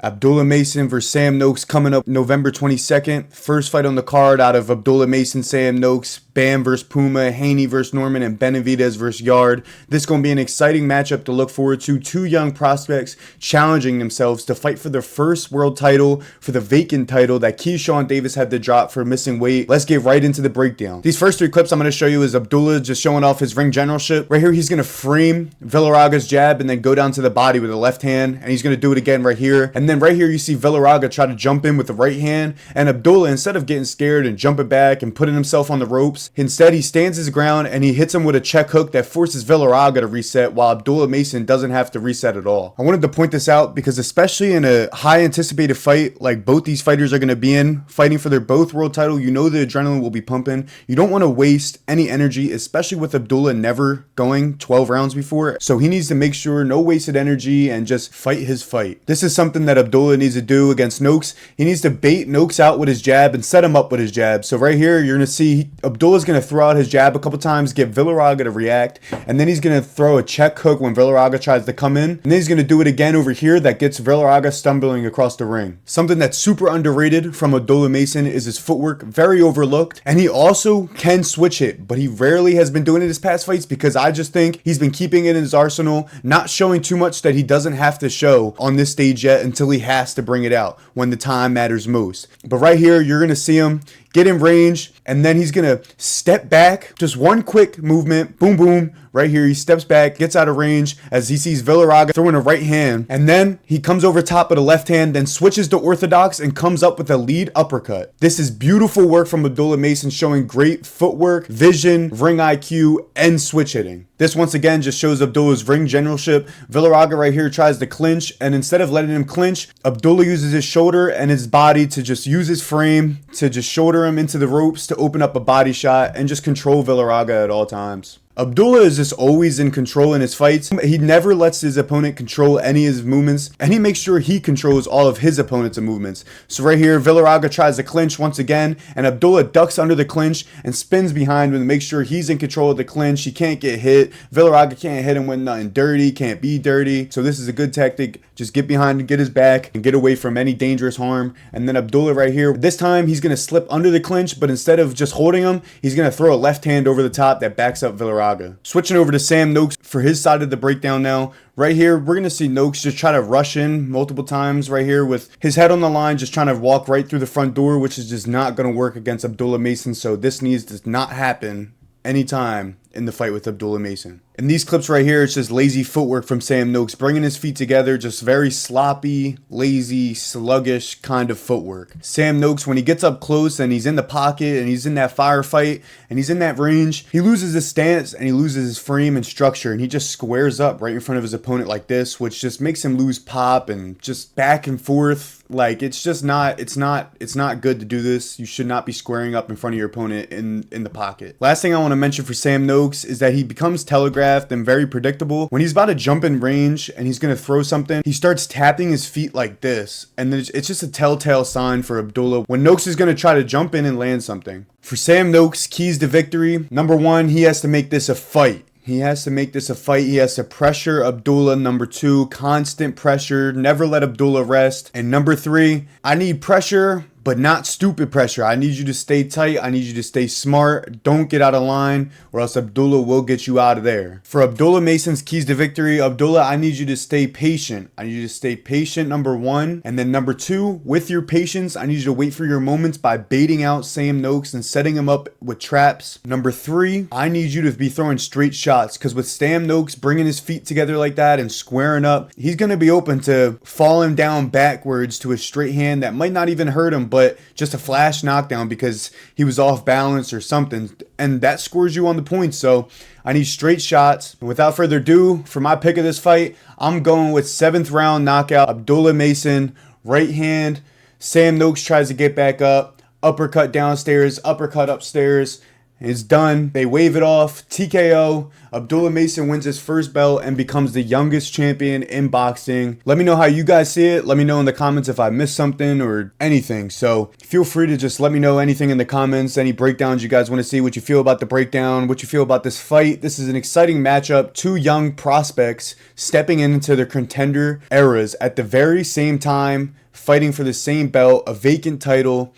Abdullah Mason versus Sam Noakes coming up November 22nd. First fight on the card out of Abdullah Mason, Sam Noakes, Bam versus Puma, Haney versus Norman, and Benavidez versus Yard. This is going to be an exciting matchup to look forward to. Two young prospects challenging themselves to fight for their first world title, for the vacant title that Keyshawn Davis had to drop for missing weight. Let's get right into the breakdown. These first three clips I'm going to show you is Abdullah just showing off his ring generalship. Right here, he's going to frame Villaraga's jab and then go down to the body with the left hand, and he's going to do it again right here. And then right here, you see Villaraga try to jump in with the right hand, and Abdullah, instead of getting scared and jumping back and putting himself on the ropes, instead he stands his ground and he hits him with a check hook that forces Villaraga to reset, while Abdullah Mason doesn't have to reset at all. I wanted to point this out because especially in a high anticipated fight like both these fighters are going to be in, fighting for their both world title, you know the adrenaline will be pumping. You don't want to waste any energy, especially with Abdullah never going 12 rounds before. So he needs to make sure no wasted energy and just fight his fight. This is something that Abdullah needs to do against Noakes. He needs to bait Noakes out with his jab and set him up with his jab. So right here, you're going to see Abdullah's going to throw out his jab a couple times, get Villaraga to react, and then he's going to throw a check hook when Villaraga tries to come in, and then he's going to do it again over here that gets Villaraga stumbling across the ring. Something that's super underrated from Abdullah Mason is his footwork, very overlooked, and he also can switch it, but he rarely has been doing it in his past fights because I just think he's been keeping it in his arsenal, not showing too much that he doesn't have to show on this stage yet until he has to bring it out when the time matters most. But right here, you're going to see him get in range, and then he's going to step back. Just one quick movement. Boom, boom. Right here, he steps back, gets out of range as he sees Villaraga throwing a right hand. And then he comes over top of the left hand, then switches to orthodox and comes up with a lead uppercut. This is beautiful work from Abdullah Mason, showing great footwork, vision, ring IQ, and switch hitting. This once again just shows Abdullah's ring generalship. Villaraga right here tries to clinch, and instead of letting him clinch, Abdullah uses his shoulder and his body to just use his frame to just shoulder him into the ropes to open up a body shot and just control Villaraga at all times. Abdullah is just always in control in his fights. He never lets his opponent control any of his movements, and he makes sure he controls all of his opponent's movements. So right here, Villaraga tries to clinch once again, and Abdullah ducks under the clinch and spins behind him to make sure he's in control of the clinch. He can't get hit. Villaraga can't hit him with nothing dirty, can't be dirty. So this is a good tactic. Just get behind and get his back and get away from any dangerous harm. And then Abdullah right here, this time he's going to slip under the clinch, but instead of just holding him, he's going to throw a left hand over the top that backs up Villaraga. Switching over to Sam Noakes for his side of the breakdown now. Right here, we're going to see Noakes just try to rush in multiple times right here with his head on the line, just trying to walk right through the front door, which is just not going to work against Abdullah Mason. So this needs to not happen anytime in the fight with Abdullah Mason. In these clips right here, it's just lazy footwork from Sam Noakes, bringing his feet together, just very sloppy, lazy, sluggish kind of footwork. Sam Noakes, when he gets up close and he's in the pocket and he's in that firefight and he's in that range, he loses his stance and he loses his frame and structure, and he just squares up right in front of his opponent like this, which just makes him lose pop and just back and forth. Like, it's just not, it's not good to do this. You should not be squaring up in front of your opponent in the pocket. Last thing I want to mention for Sam Noakes is that he becomes telegraphed and very predictable. When he's about to jump in range and he's going to throw something, he starts tapping his feet like this. And then it's just a telltale sign for Abdullah when Noakes is going to try to jump in and land something. For Sam Noakes, keys to victory. Number one, he has to make this a fight. He has to make this a fight. He has to pressure Abdullah. Number two, constant pressure. Never let Abdullah rest. And number three, I need pressure, but not stupid pressure. I need you to stay tight. I need you to stay smart. Don't get out of line, or else Abdullah will get you out of there. For Abdullah Mason's keys to victory, Abdullah, I need you to stay patient. I need you to stay patient, number one. And then number two, with your patience, I need you to wait for your moments by baiting out Sam Noakes and setting him up with traps. Number three, I need you to be throwing straight shots, because with Sam Noakes bringing his feet together like that and squaring up, he's going to be open to falling down backwards to a straight hand that might not even hurt him, but just a flash knockdown because he was off balance or something, and that scores you on the points. So I need straight shots. And without further ado, for my pick of this fight, I'm going with 7th round knockout. Abdullah Mason, right hand. Sam Noakes tries to get back up, uppercut downstairs, uppercut upstairs, It's done. They wave it off. TKO. Abdullah Mason wins his first belt and becomes the youngest champion in boxing. Let me know how you guys see it. Let me know in the comments if I missed something or anything. So feel free to just let me know anything in the comments, any breakdowns you guys want to see, what you feel about the breakdown, what you feel about this fight. This is an exciting matchup. Two young prospects stepping into their contender eras at the very same time, fighting for the same belt, a vacant title.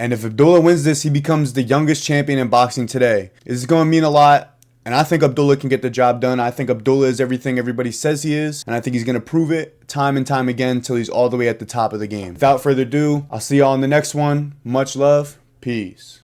And if Abdullah wins this, he becomes the youngest champion in boxing today. This is going to mean a lot. And I think Abdullah can get the job done. I think Abdullah is everything everybody says he is. And I think he's going to prove it time and time again until he's all the way at the top of the game. Without further ado, I'll see y'all in the next one. Much love. Peace.